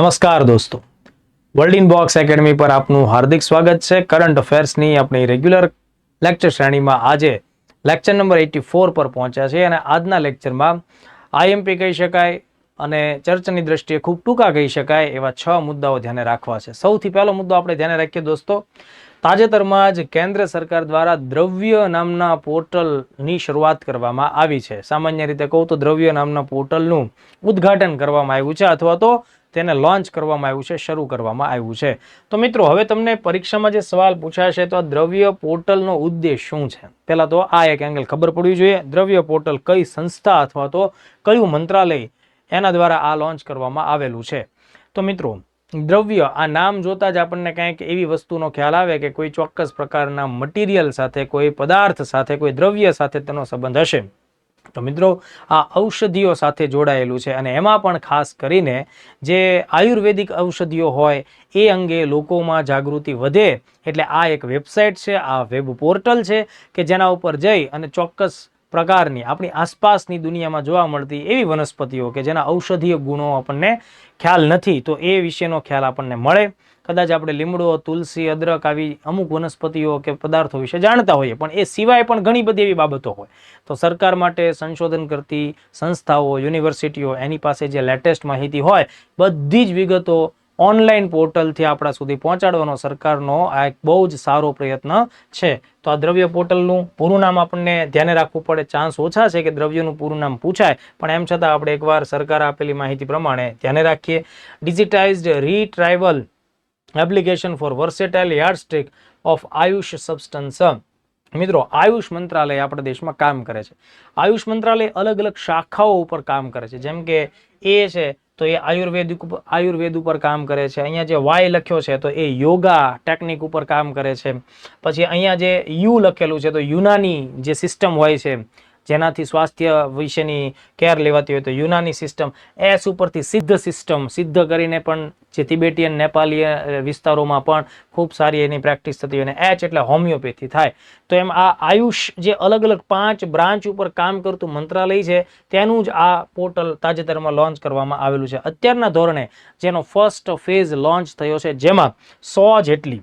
નમસ્કાર દોસ્તો, world in box academy પર આપનું હાર્દિક સ્વાગત છે। કરંટ અફેર્સની આપણી રેગ્યુલર લેક્ચર શ્રેણીમાં આજે લેક્ચર નંબર 84 પર પહોંચ્યા છે અને આજના લેક્ચરમાં આઈએમપી કહી શકાય અને ચર્ચાની દ્રષ્ટિએ ખૂબ ટૂંકા કહી શકાય એવા 6 મુદ્દાઓ ધ્યાને રાખવા છે। સૌથી પહેલો મુદ્દો આપણે ધ્યાને રાખીએ દોસ્તો, તાજેતરમાં જ કેન્દ્ર સરકાર દ્વારા દ્રવ્ય નામના પોર્ટલની શરૂઆત કરવામાં આવી છે। સામાન્ય રીતે કહું તો દ્રવ્ય નામના પોર્ટલનું ઉદ્ઘાટન કરવામાં આવ્યું છે અથવા તો તેને લોન્ચ કરવામાં આવ્યું છે, શરૂ કરવામાં આવ્યું છે। તો મિત્રો, હવે તમને પરીક્ષામાં જે સવાલ પૂછાશે તો આ દ્રવ્ય પોર્ટલનો ઉદ્દેશ શું છે, પહેલા તો આ એક એંગલ ખબર પડવી જોઈએ। દ્રવ્ય પોર્ટલ કઈ સંસ્થા અથવા તો કયું મંત્રાલય એના દ્વારા આ લોન્ચ કરવામાં આવેલું છે। તો મિત્રો, દ્રવ્ય આ નામ જોતા જ આપણને કંઈક એવી વસ્તુનો ખ્યાલ આવે કે કોઈ ચોક્કસ પ્રકારના મટીરિયલ સાથે, કોઈ પદાર્થ સાથે, કોઈ દ્રવ્ય સાથે તેનો સંબંધ હશે। તો મિત્રો, આ ઔષધિઓ સાથે જોડાયેલું છે અને એમાં પણ ખાસ કરીને જે આયુર્વેદિક ઔષધિઓ હોય એ અંગે લોકોમાં જાગૃતિ વધે એટલે આ એક વેબસાઇટ છે, આ વેબ પોર્ટલ છે કે જેના ઉપર જઈ અને ચોક્કસ પ્રકારની આપણી આસપાસની દુનિયામાં જોવા મળતી એવી વનસ્પતિઓ કે જેના ઔષધીય ગુણો આપણને ખ્યાલ નથી તો એ વિશેનો ખ્યાલ આપણને મળે। કદાચ આપણે લીમડો, તુલસી, અદરક આવી અમુક વનસ્પતિઓ કે પદાર્થો વિશે જાણતા હોઈએ, પણ એ સિવાય પણ ઘણી બધી એવી બાબતો હોય તો સરકાર માટે સંશોધન કરતી સંસ્થાઓ, યુનિવર્સિટીઓ એની પાસે જે લેટેસ્ટ માહિતી હોય બધી જ વિગતો ઓનલાઈન પોર્ટલથી આપણા સુધી પહોંચાડવાનો સરકારનો આ એક બહુ જ સારો પ્રયત્ન છે। તો આ દ્રવ્ય પોર્ટલનું પૂરું નામ આપણને ધ્યાને રાખવું પડે, ચાન્સ ઓછા છે કે દ્રવ્યનું પૂરું નામ પૂછાય, પણ એમ છતાં આપણે એકવાર સરકાર આપેલી માહિતી પ્રમાણે ધ્યાને રાખીએ। Digitised retrieval application for versatile yardstick of AYUSH substance. મિત્રો, આયુષ મંત્રાલય આપણા દેશમાં કામ કરે છે। આયુષ મંત્રાલય અલગ અલગ શાખાઓ ઉપર કામ કરે છે, જેમ કે એ છે તો એ આયુર્વેદ ઉપર કામ કરે છે। અહીંયા જે વાય લખ્યો છે તો એ યોગા ટેકનિક ઉપર કામ કરે છે। પછી અહીંયા જે યુ લખેલું છે તો યુનાની જે સિસ્ટમ હોય છે જેનાથી સ્વાસ્થ્ય વિશેની કેર લેવાતી હોય તો યુનાની સિસ્ટમ। એસ ઉપરથી સિદ્ધ સિસ્ટમ, સિદ્ધ કરીને પણ જે તિબેટિયન નેપાળી વિસ્તારોમાં પણ ખૂબ સારી એની પ્રેક્ટિસ થતી હોય, અને એચ એટલે હોમિયોપેથી થાય। તો એમ આ આયુષ જે અલગ અલગ 5 બ્રાન્ચ ઉપર કામ કરતું મંત્રાલય છે તેનું જ આ પોર્ટલ તાજેતરમાં લોન્ચ કરવામાં આવેલું છે। અત્યારના ધોરણે જેનો ફર્સ્ટ ફેઝ લોન્ચ થયો છે જેમાં 100 જેટલી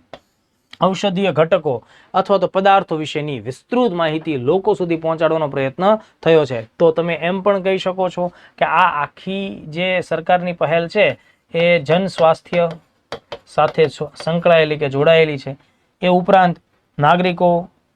ઔષધીય ઘટકો અથવા તો પદાર્થો વિશેની વિસ્તૃત માહિતી લોકો સુધી પહોંચાડવાનો પ્રયત્ન થયો છે। તો તમે એમ પણ કહી શકો છો કે આ આખી જે સરકારની પહેલ છે એ જન સ્વાસ્થ્ય સાથે સંકળાયેલી કે જોડાયેલી છે। એ ઉપરાંત નાગરિકો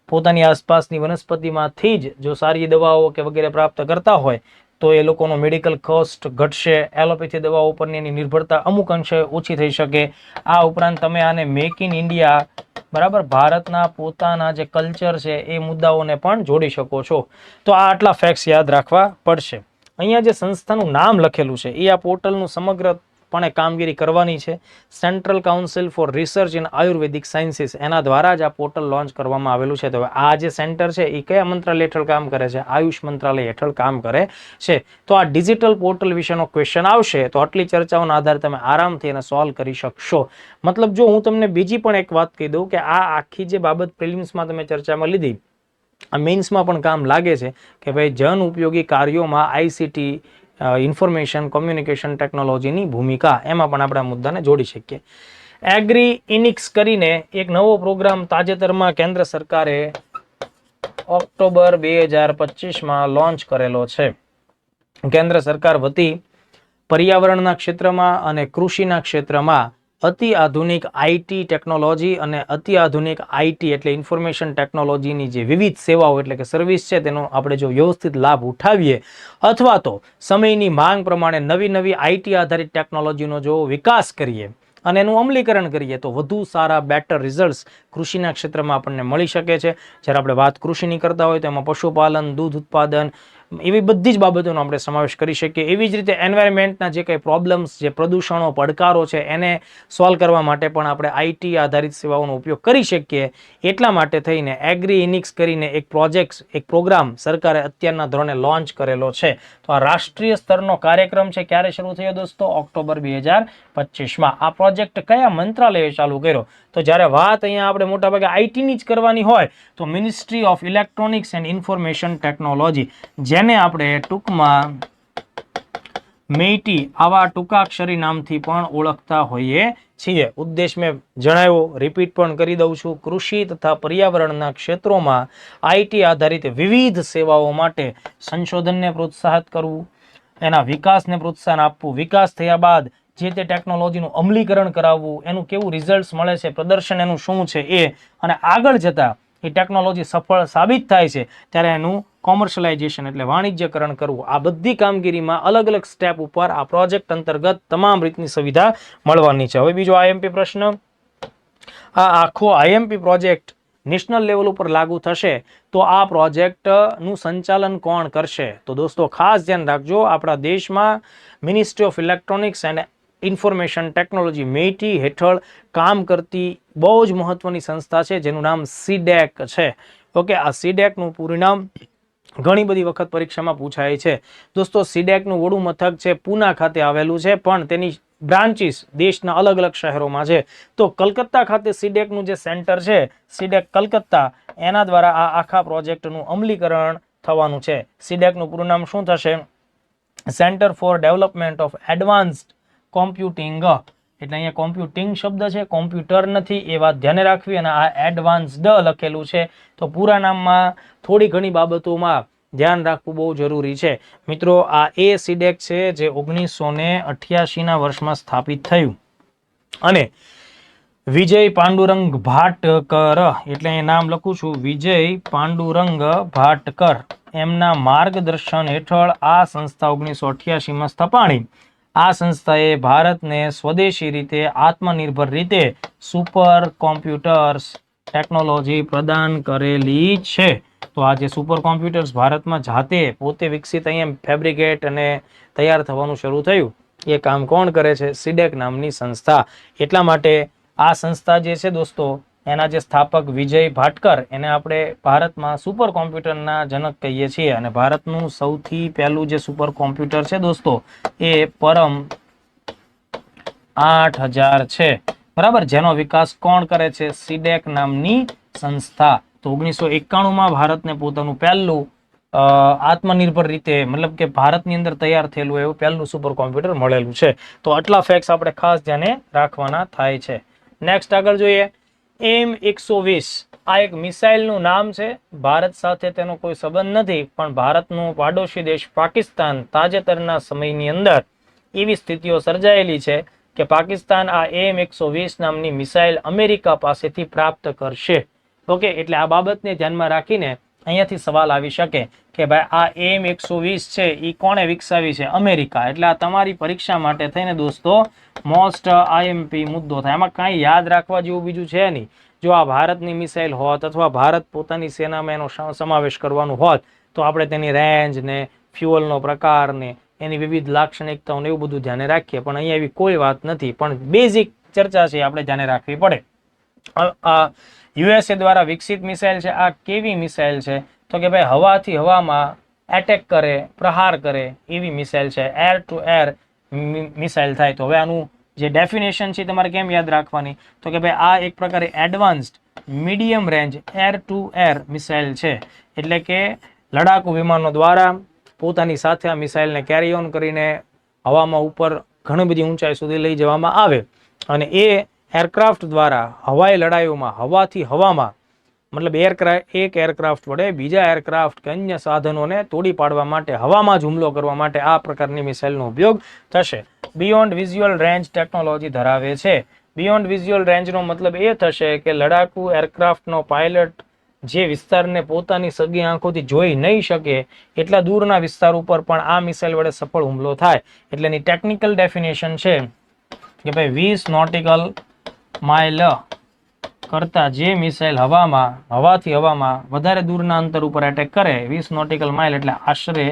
પોતાની આસપાસની વનસ્પતિમાંથી જ જો સારી દવાઓ કે વગેરે પ્રાપ્ત કરતા હોય તો એ લોકોનો મેડિકલ કોસ્ટ ઘટશે, એલોપેથી દવાઓ ઉપરની એની નિર્ભરતા અમુક અંશે ઓછી થઈ શકે। આ ઉપરાંત તમે આને મેક ઇન ઇન્ડિયા, બરાબર, ભારતના પોતાના જે કલ્ચર છે એ મુદ્દાઓને પણ જોડી શકો છો। તો આ આટલા ફેક્ટ્સ યાદ રાખવા પડશે। અહીંયા જે સંસ્થાનું નામ લખેલું છે એ આ પોર્ટલનું સમગ્રપણે કામગીરી કરવાની છે। Central council four research in Ayurvedic sciences એના દ્વારા જ આ પોર્ટલ લોન્ચ કરવામાં આવેલું છે। તો આ જે સેન્ટર છે એ કયા મંત્રાલય હેઠળ કામ કરે છે? આયુષ મંત્રાલય હેઠળ કામ કરે છે। તો આ ડિજિટલ પોર્ટલ વિશેનો ક્વેશ્ચન આવશે તો આટલી ચર્ચાઓના આધારે તમે આરામથી એને સોલ્વ કરી શકશો। મતલબ જો હું તમને બીજી પણ એક વાત કહી દઉં કે આ આખી જે બાબત પ્રિલિમ્સમાં તમે ચર્ચામાં લીધી, આ મેઇન્સમાં પણ કામ લાગે છે કે ભાઈ જન ઉપયોગી કાર્યોમાં આઈસીટી, ઇન્ફોર્મેશન કોમ્યુનિકેશન ટેકનોલોજીની ભૂમિકા, એમાં પણ આપણે આ મુદ્દાને જોડી શકીએ। એગ્રી ઇનિક્સ કરીને એક નવો પ્રોગ્રામ તાજેતરમાં કેન્દ્ર સરકારે ઓક્ટોબર 2025માં લોન્ચ કરેલો છે। કેન્દ્ર સરકાર વતી પર્યાવરણના ક્ષેત્રમાં અને કૃષિના ક્ષેત્રમાં અતિ આધુનિક આઈટી ટેકનોલોજી અને અતિ આધુનિક આઈટી એટલે ઇન્ફોર્મેશન ટેકનોલોજીની જે વિવિધ સેવાઓ એટલે કે સર્વિસ છે તેનો આપણે જો વ્યવસ્થિત લાભ ઉઠાવીએ અથવા તો સમયની માંગ પ્રમાણે નવી નવી આઈટી આધારિત ટેકનોલોજીનો જો વિકાસ કરીએ અને એનું અમલીકરણ કરીએ તો વધુ સારા બેટર રિઝલ્ટ્સ કૃષિના ક્ષેત્રમાં આપણને મળી શકે છે। જ્યારે આપણે વાત કૃષિની કરતા હોય તો એમાં પશુપાલન, દૂધ ઉત્પાદન એવી બધી જ બાબતોનો આપણે સમાવેશ કરી શકીએ। એવી જ રીતે એન્વાયરમેન્ટના જે કંઈ પ્રોબ્લેમ્સ, જે પ્રદૂષણો, પડકારો છે એને સોલ્વ કરવા માટે પણ આપણે આઈટી આધારિત સેવાઓનો ઉપયોગ કરી શકીએ। એટલા માટે થઈને એગ્રી ઇનિક્સ કરીને એક પ્રોજેક્ટ, એક પ્રોગ્રામ સરકારે અત્યારના ધોરણે લોન્ચ કરેલો છે। તો આ રાષ્ટ્રીય સ્તરનો કાર્યક્રમ છે। ક્યારે શરૂ થયો દોસ્તો? ઓક્ટોબર 2025માં। આ પ્રોજેક્ટ કયા મંત્રાલયે ચાલુ કર્યો? તો જ્યારે વાત અહીંયા આપણે મોટાભાગે આઈટીની જ કરવાની હોય તો ministry of electronics and information technology, જેને આપણે ટૂંકમાં મેઇટી આવા ટૂંકાક્ષરી નામથી પણ ઓળખતા હોઈએ છીએ. ઉદ્દેશ મેં જણાવ્યો, રિપીટ પણ કરી દઉં છું. કૃષિ તથા પર્યાવરણના ક્ષેત્રોમાં આઈટી આધારિત વિવિધ સેવાઓ માટે સંશોધનને પ્રોત્સાહિત કરવું, એના વિકાસને પ્રોત્સાહન આપવું, વિકાસ થયા બાદ જે તે ટેકનોલોજીનું અમલીકરણ કરાવવું, એનું કેવું રિઝલ્ટ મળે છે, પ્રદર્શન એનું શું છે એ, અને આગળ જતા એ ટેકનોલોજી સફળ સાબિત થાય છે ત્યારે એનું કોમર્શિયલાઇઝેશન એટલે વાણિજ્યકરણ કરવું. આ બધી કામગીરીમાં અલગ અલગ સ્ટેપ ઉપર આ પ્રોજેક્ટ અંતર્ગત તમામ રીતની સુવિધા મળવાની છે. હવે બીજો આઈએમપી પ્રશ્ન, આ આખો આઈએમપી પ્રોજેક્ટ નેશનલ લેવલ ઉપર લાગુ થશે તો આ પ્રોજેક્ટનું સંચાલન કોણ કરશે? તો દોસ્તો ખાસ ધ્યાન રાખજો, આપણા દેશમાં ministry of electronics and information technology MeitY હેઠળ કામ કરતી બહુ જ મહત્વની સંસ્થા છે જેનું નામ સીડેક છે. ઓકે, આ સીડેકનું પૂરું નામ ઘણી બધી વખત પરીક્ષામાં પૂછાય છે. દોસ્તો સીડેકનું વડું મથક છે પૂના ખાતે આવેલું છે, પણ તેની બ્રાન્ચીસ દેશના અલગ અલગ શહેરોમાં છે. તો કલકત્તા ખાતે સીડેકનું જે સેન્ટર છે, સીડેક કલકત્તા, એના દ્વારા આ આખા પ્રોજેક્ટનું અમલીકરણ થવાનું છે. સીડેકનું પૂરું નામ શું થશે? Centre for development of advanced computing. એટલે અહીંયા કોમ્પ્યુટિંગ શબ્દ છે, કોમ્પ્યુટર નથી, એ વાત ધ્યાને રાખવી. અને આ એડવાન્સ્ડ લખેલું છે, તો પૂરા નામમાં થોડી ઘણી બાબતોમાં ધ્યાન રાખવું બહુ જરૂરી છે. મિત્રો, આ એ સીડેક છે જે 1988ના વર્ષમાં સ્થાપિત થયું અને વિજય પાંડુરંગ ભાટકર, એટલે એ નામ લખું છું, વિજય પાંડુરંગ ભાટકર, એમના માર્ગદર્શન હેઠળ આ સંસ્થા 1988માં સ્થપાણી. આ સંસ્થાએ ભારતને સ્વદેશી રીતે આત્મનિર્ભર રીતે સુપર કોમ્પ્યુટર્સ ટેકનોલોજી પ્રદાન કરેલી છે. તો આ જે સુપર કોમ્પ્યુટર્સ ભારતમાં જાતે પોતે વિકસિત અહીંયા ફેબ્રિકેટ અને તૈયાર થવાનું શરૂ થયું, એ કામ કોણ કરે છે? સીડેક નામની સંસ્થા. એટલા માટે આ સંસ્થા જે છે દોસ્તો, એના જે સ્થાપક વિજય ભાટકર, એને આપણે ભારતમાં સુપર કોમ્પ્યુટરના જનક કહીએ છીએ. અને ભારતનું સૌથી પહેલું જે સુપર કોમ્પ્યુટર છે દોસ્તો, એ પરમ 8000 છે, બરાબર, જેનો વિકાસ કોણ કરે છે? સીડેક નામની સંસ્થા. તો 1991માં ભારતને પોતાનું પહેલું આત્મનિર્ભર રીતે, મતલબ કે ભારતની અંદર તૈયાર થયેલું એવું પહેલું સુપર કોમ્પ્યુટર મળેલું છે. તો આટલા ફેક્ટ્સ આપણે ખાસ ધ્યાને રાખવાના થાય છે. નેક્સ્ટ આગળ જોઈએ, M120 આ એક મિસાઇલનું નામ છે. ભારત સાથે તેનો કોઈ સંબંધ નથી, પણ ભારતનું પાડોશી દેશ પાકિસ્તાન તાજેતરના સમયની અંદર એવી સ્થિતિઓ સર્જાયેલી છે કે પાકિસ્તાન આ M120 નામની મિસાઇલ અમેરિકા પાસેથી પ્રાપ્ત કરશે. ઓકે, એટલે આ બાબતને ધ્યાનમાં રાખીને અહીંયાથી સવાલ આવી શકે કે ભાઈ આ M120 છે એ કોણે વિકસાવી છે? અમેરિકા. એટલે આ તમારી પરીક્ષા માટે થઈને દોસ્તો મોસ્ટ આઈએમપી મુદ્દો થાય. એમાં કાંઈ યાદ રાખવા જેવું બીજું છે નહીં. જો આ ભારતની મિસાઇલ હોત અથવા ભારત પોતાની સેનામાં એનો સમાવેશ કરવાનું હોત તો આપણે તેની રેન્જ ને ફ્યુઅલનો પ્રકાર ને એની વિવિધ લાક્ષણિકતાઓને એવું બધું ધ્યાને રાખીએ, પણ અહીંયા એવી કોઈ વાત નથી. પણ બેઝિક ચર્ચા છે આપણે ધ્યાને રાખવી પડે. યુએસએ દ્વારા વિકસિત મિસાઇલ છે. આ કેવી મિસાઇલ છે? તો કે ભાઈ હવાથી હવામાં એટેક કરે, પ્રહાર કરે એવી મિસાઇલ છે. એર ટુ એર મિસાઇલ થાય. તો હવે આનું જે ડેફિનેશન છે તમારે કેમ યાદ રાખવાની? તો કે ભાઈ આ એક પ્રકારે advanced medium range air two air missile છે. એટલે કે લડાકુ વિમાનો દ્વારા પોતાની સાથે આ મિસાઇલને કેરી ઓન કરીને હવામાં ઉપર ઘણી બધી ઊંચાઈ સુધી લઈ જવામાં આવે. અને એ એરક્રાફ્ટ દ્વારા હવાઈ લડાઈઓમાં હવાથી હવામાં, મતલબ એક એરક્રાફ્ટ વડે બીજા એરક્રાફ્ટ કે અન્ય સાધનોને તોડી પાડવા માટે, હવામાં જ હુમલો કરવા માટે આ પ્રકારની મિસાઇલનો ઉપયોગ થશે. બિયોન્ડ વિઝ્યુઅલ રેન્જ ટેકનોલોજી ધરાવે છે. બિયોન્ડ વિઝ્યુઅલ રેન્જનો મતલબ એ થશે કે લડાકુ એરક્રાફ્ટનો પાયલટ જે વિસ્તારને પોતાની સગી આંખોથી જોઈ નહીં શકે એટલા દૂરના વિસ્તાર ઉપર પણ આ મિસાઇલ વડે સફળ હુમલો થાય. એટલે એની ટેકનિકલ ડેફિનેશન છે કે ભાઈ 20 નોટિકલ માઇલ કરતા જે મિસાઇલ હવાથી હવામાં વધારે દૂરના અંતર ઉપર એટેક કરે, 20 નોટિકલ માઇલ એટલે આશરે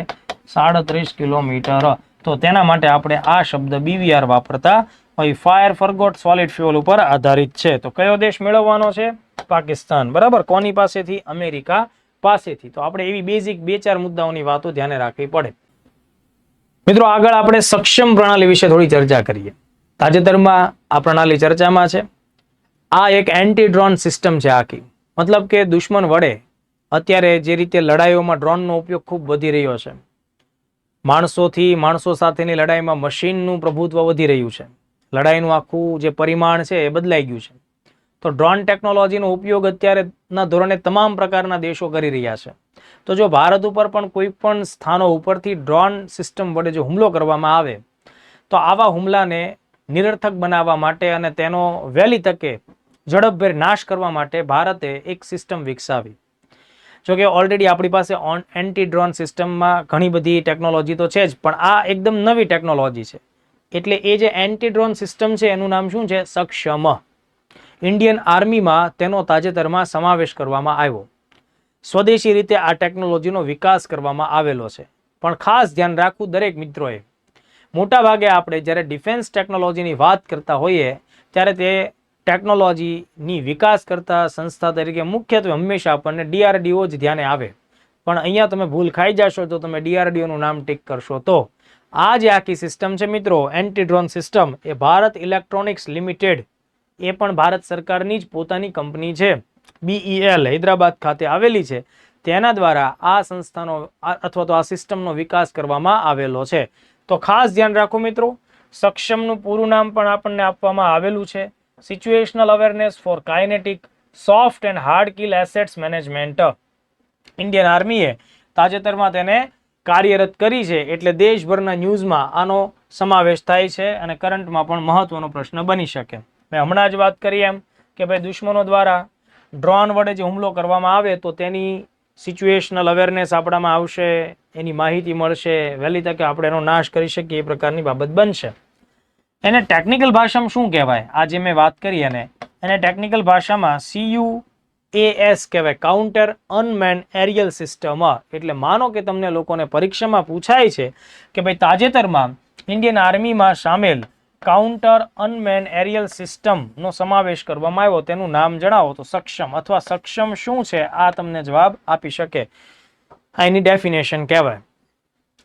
37 કિલોમીટર, તો તેના માટે આપણે આ શબ્દ BVR વાપરતા હોય. ફાયર ફરગોટ સોલિડ ફ્યુઅલ ઉપર આધારિત છે. તો કયો દેશ મેળવવાનો છે? પાકિસ્તાન. બરાબર, કોની પાસેથી? અમેરિકા પાસેથી. તો આપણે એવી બેઝિક 2-4 મુદ્દાઓની વાતો ધ્યાને રાખવી પડે. મિત્રો, આગળ આપણે સક્ષમ પ્રણાલી વિશે થોડી ચર્ચા કરીએ. તાજેતરમાં આ પ્રણાલી ચર્ચામાં છે. આ એક એન્ટી ડ્રોન સિસ્ટમ છે આખી. મતલબ કે દુશ્મન વડે અત્યારે જે રીતે લડાઈઓમાં ડ્રોનનો ઉપયોગ ખૂબ વધી રહ્યો છે, માણસો સાથેની લડાઈમાં મશીનનું પ્રભુત્વ વધી રહ્યું છે. લડાઈનું આખું જે પરિમાણ છે એ બદલાઈ ગયું છે. તો ડ્રોન ટેકનોલોજીનો ઉપયોગ અત્યારેના ધોરણે તમામ પ્રકારના દેશો કરી રહ્યા છે. તો જો ભારત ઉપર પણ કોઈ પણ સ્થાનો ઉપરથી ડ્રોન સિસ્ટમ વડે જો હુમલો કરવામાં આવે તો આવા હુમલાને નિરર્થક બનાવવા માટે અને તેનો વહેલી તકે ઝડપભેર નાશ કરવા માટે ભારતે એક સિસ્ટમ વિકસાવી. જોકે ઓલરેડી આપણી પાસે એન્ટી ડ્રોન સિસ્ટમમાં ઘણી બધી ટેકનોલોજી તો છે જ, પણ આ એકદમ નવી ટેકનોલોજી છે. એટલે એ જે એન્ટી ડ્રોન સિસ્ટમ છે એનું નામ શું છે? સક્ષમ. ઇન્ડિયન આર્મીમાં તેનો તાજેતરમાં સમાવેશ કરવામાં આવ્યો. સ્વદેશી રીતે આ ટેકનોલોજીનો વિકાસ કરવામાં આવેલો છે. પણ ખાસ ધ્યાન રાખવું દરેક મિત્રોએ, મોટાભાગે આપણે જ્યારે ડિફેન્સ ટેકનોલોજીની વાત કરતા હોઈએ ત્યારે તે ટેકનોલોજીની વિકાસ કરતા સંસ્થા તરીકે મુખ્યત્વે હંમેશા આપણને DRDO જ ધ્યાને આવે. પણ અહીંયા તમે ભૂલ ખાઈ જશો તો તમે DRDOનું નામ ટીક કરશો તો આ જે આખી સિસ્ટમ છે મિત્રો, એન્ટી ડ્રોન સિસ્ટમ, એ ભારત ઇલેક્ટ્રોનિક્સ લિમિટેડ, એ પણ ભારત સરકારની જ પોતાની કંપની છે, BEL હૈદરાબાદ ખાતે આવેલી છે. તેના દ્વારા આ સંસ્થાનો અથવા તો આ સિસ્ટમનો વિકાસ કરવામાં આવેલો છે. તો ખાસ ધ્યાન રાખો મિત્રો, સક્ષમનું પૂરું નામ પણ આપણને આપવામાં આવેલું છે, situational awareness for kinetic soft and hard kill assets management. Indian આર્મીએ તાજેતરમાં તેને કાર્યરત કરી છે, એટલે દેશભરના ન્યૂઝમાં આનો સમાવેશ થાય છે અને કરંટમાં પણ મહત્વનો પ્રશ્ન બની શકે. મેં હમણાં જ વાત કરી એમ કે ભાઈ દુશ્મનો દ્વારા ડ્રોન વડે જે હુમલો કરવામાં આવે તો તેની સિચ્યુએશનલ અવેરનેસ આપણામાં આવશે, એની માહિતી મળશે, વહેલી તકે આપણે એનો નાશ કરી શકીએ એ પ્રકારની બાબત બનશે. એને ટેકનિકલ ભાષામાં શું કહેવાય? આજે મેં વાત કરી એને ટેકનિકલ ભાષામાં CUAS કહેવાય, કાઉન્ટર અનમેન એરિયલ સિસ્ટમ. એટલે માનો કે તમને લોકોને પરીક્ષામાં પૂછાય છે કે ભાઈ તાજેતરમાં ઇન્ડિયન આર્મીમાં સામેલ કાઉન્ટર અનમેન એરિયલ સિસ્ટમનો સમાવેશ કરવામાં આવ્યો, તેનું નામ જણાવો તો સક્ષમ અથવા સક્ષમ શું છે આ તમને જવાબ આપી શકે. આ એની ડેફિનેશન કહેવાય,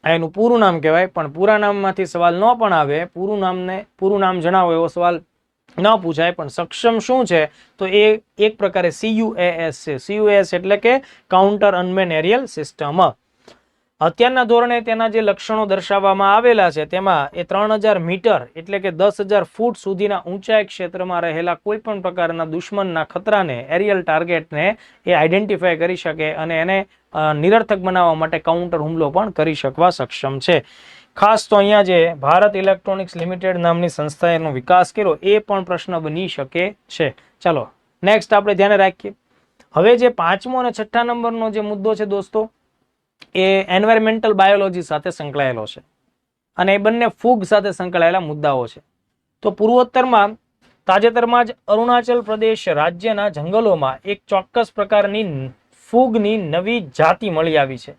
આ એનું પૂરું નામ કહેવાય. પણ પૂરા નામમાંથી સવાલ ન પણ આવે, પૂરું નામ જણાવો એવો સવાલ ન પૂછાય, પણ સક્ષમ શું છે તો એ એક પ્રકારે CUAS છે. CUAS એટલે કે કાઉન્ટર અનમેન એરિયલ સિસ્ટમ. અત્યારના ધોરણે તેના જે લક્ષણો દર્શાવવામાં આવેલા છે તેમાં એ 3000 મીટર એટલે કે 10,000 ફૂટ સુધીના ઊંચાઈ ક્ષેત્રમાં રહેલા કોઈ પણ પ્રકારના દુશ્મનના ખતરાને, એરિયલ ટાર્ગેટને એ આઈડેન્ટિફાય કરી શકે અને એને નિરર્થક બનાવવા માટે કાઉન્ટર હુમલો પણ કરી શકવા સક્ષમ છે. ખાસ તો અહીંયા જે ભારત ઇલેક્ટ્રોનિક્સ લિમિટેડ નામની સંસ્થાએ એનો વિકાસ કર્યો એ પણ પ્રશ્ન બની શકે છે. ચાલો નેક્સ્ટ આપણે ધ્યાને રાખીએ. હવે જે 5મો અને 6ઠ્ઠા નંબરનો જે મુદ્દો છે દોસ્તો, એ એન્વાયરમેન્ટલ બાયોલોજી સાથે સંકળાયેલો છે અને એ બંને ફૂગ સાથે સંકળાયેલા મુદ્દાઓ છે. તો પૂર્વોત્તરમાં તાજેતરમાં જ અરુણાચલ પ્રદેશ રાજ્યના જંગલોમાં એક ચોક્કસ પ્રકારની ફૂગની નવી જાતિ મળી આવી છે,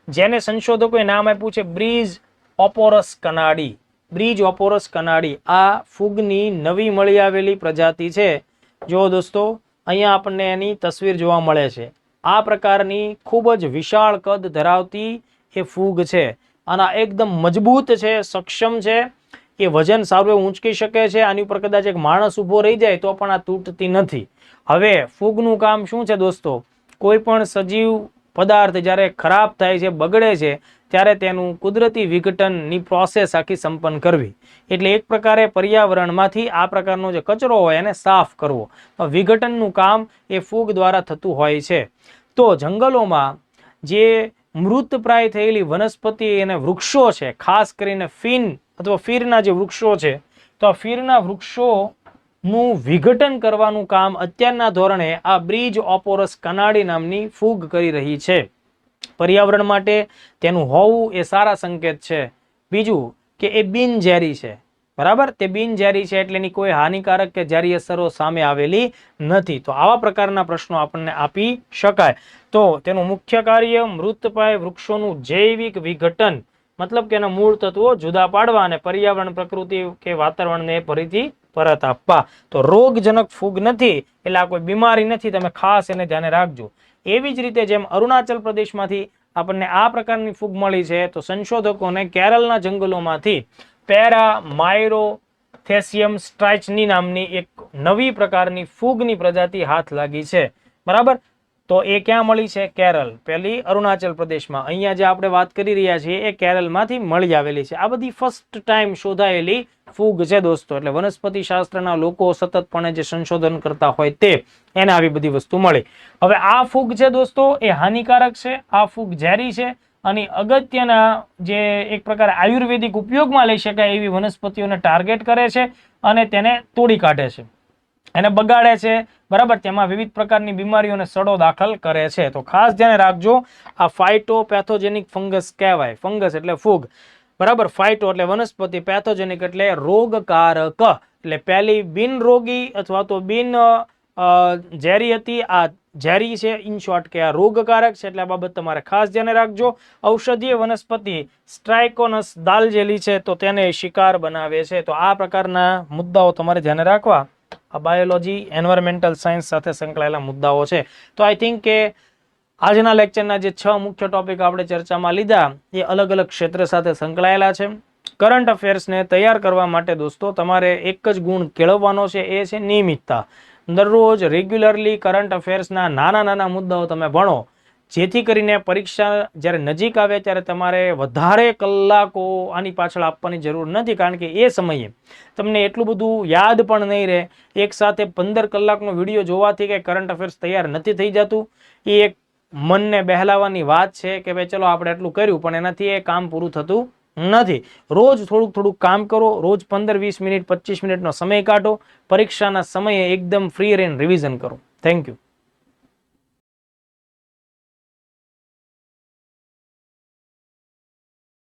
જેને સંશોધકોએ નામ આપ્યું છે બ્રીજ ઓપોરસ કનાડી. બ્રીજ ઓપોરસ કનાડી આ ફૂગની નવી મળી આવેલી પ્રજાતિ છે. જો દોસ્તો અહીંયા આપણને એની તસવીર જોવા મળે છે. આ પ્રકારની ખૂબ જ વિશાળ કદ ધરાવતી એ ફૂગ છે અને એકદમ મજબૂત છે, સક્ષમ છે, એ વજન સારું એવું ઊંચકી શકે છે. આની ઉપર કદાચ એક માણસ ઊભો રહી જાય તો પણ આ તૂટતી નથી. હવે ફૂગનું કામ શું છે દોસ્તો? કોઈ પણ સજીવ પદાર્થ જ્યારે ખરાબ થાય છે, બગડે છે, ત્યારે તેનું કુદરતી વિઘટનની પ્રોસેસ આખી સંપન્ન કરવી. એટલે એક પ્રકારે પર્યાવરણમાંથી આ પ્રકારનો જે કચરો હોય એને સાફ કરવો. વિઘટનનું કામ એ ફૂગ દ્વારા થતું હોય છે. તો જંગલોમાં જે મૃતપ્રાય થયેલી વનસ્પતિ અને વૃક્ષો છે, ખાસ કરીને ફીન અથવા ફીરના જે વૃક્ષો છે, તો આ ફીરના વૃક્ષોનું વિઘટન કરવાનું કામ અત્યારના ધોરણે આ બ્રીજ ઓપોરસ કનાડી નામની ફૂગ કરી રહી છે. પર્યાવરણ માટે તેનું હોવું એ સારા સંકેત છે. બીજું કે એ બિનઝેરી છે, બરાબર? તે બિનઝેરી છે એટલે એની કોઈ હાનિકારક કે ઝેરી અસરો સામે આવેલી નથી. તો આવા પ્રકારના પ્રશ્નો આપણને આપી શકાય. તો તેનું મુખ્ય કાર્ય મૃતપ્રાય વૃક્ષોનું જૈવિક વિઘટન, મતલબ કે એના મૂળ તત્વો જુદા પાડવા અને પર્યાવરણ, પ્રકૃતિ કે વાતાવરણને ફરીથી પરત આપવા. તો રોગજનક ફૂગ નથી એટલે આ કોઈ બીમારી નથી, તમે ખાસ એને ધ્યાને રાખજો. એવી જ રીતે જેમ અરુણાચલ પ્રદેશમાંથી આપણને આ પ્રકારની ફૂગ મળી છે, તો સંશોધકોને કેરળના જંગલોમાંથી પેરામાયરોથેસિયમ સ્ટ્રાઇચની નામની એક નવી પ્રકારની ફૂગની પ્રજાતિ હાથ લાગી છે, બરાબર? તો એ ક્યાં મળી છે? કેરળ. પહેલી અરુણાચલ પ્રદેશમાં. અહીંયા જે આપણે વાત કરી રહ્યા છીએ એ કેરળમાંથી મળી આવેલી છે. આ બધી ફર્સ્ટ ટાઈમ શોધાયેલી ફૂગ છે દોસ્તો. એટલે વનસ્પતિ શાસ્ત્રના લોકો સતતપણે જે સંશોધન કરતા હોય તે એને આવી બધી વસ્તુ મળી. હવે આ ફૂગ છે દોસ્તો એ હાનિકારક છે. આ ફૂગ ઝેરી છે અને અગત્યના જે એક પ્રકાર આયુર્વેદિક ઉપયોગમાં લઈ શકાય એવી વનસ્પતિઓને ટાર્ગેટ કરે છે અને તેને તોડી કાઢે છે, એને બગાડે છે, બરાબર. તેમાં વિવિધ પ્રકારની બીમારીઓને સડો દાખલ કરે છે. તો ખાસ ધ્યાન રાખજો, આ ફાઇટોપેથોજેનિક ફંગસ કહેવાય. ફંગસ એટલે ફૂગ, બરાબર. ફાઇટો એટલે વનસ્પતિ, પેથોજેનિક એટલે રોગકારક. એટલે પહેલી બિનરોગી અથવા તો બિન ઝેરી હતી, આ ઝેરી છે. ઇન શોર્ટ કે આ રોગકારક છે. એટલે આ બાબત તમારે ખાસ ધ્યાન રાખજો. ઔષધીય વનસ્પતિ સ્ટ્રાઇકોનસ દાલચેલી છે તો તેને શિકાર બનાવે છે. તો આ પ્રકારના મુદ્દાઓ તમારે ધ્યાન રાખવા. આ બાયોલોજી એન્વાયરમેન્ટલ સાયન્સ સાથે સંકળાયેલા મુદ્દાઓ છે. તો આઈ થિંક કે આજના લેક્ચરના જે 6 મુખ્ય ટોપિક આપણે ચર્ચામાં લીધા એ અલગ અલગ ક્ષેત્ર સાથે સંકળાયેલા છે. કરંટ અફેર્સને તૈયાર કરવા માટે દોસ્તો તમારે એક જ ગુણ કેળવવાનો છે, એ છે નિયમિતતા. દરરોજ રેગ્યુલરલી કરંટ અફેર્સના નાના નાના મુદ્દાઓ તમે ભણો, જેથી કરીને પરીક્ષા જ્યારે નજીક આવે ત્યારે તમારે વધારે કલાકો આની પાછળ આપવાની જરૂર નથી, કારણ કે એ સમયે તમને એટલું બધું યાદ પણ નહીં રહે. એક સાથે 15 કલાકનો વિડીયો જોવાથી કે કરંટ અફેર્સ તૈયાર નથી થઈ જતું. એ એક મનને બહેલાવાની વાત છે કે ભાઈ ચલો આપણે એટલું કર્યું, પણ એનાથી એ કામ પૂરું થતું નથી. રોજ થોડુંક કામ કરો, રોજ 15-20 મિનિટ 25 મિનિટનો સમય કાઢો, પરીક્ષાના સમયે એકદમ ફ્રી રહીને રિવિઝન કરો. Thank you.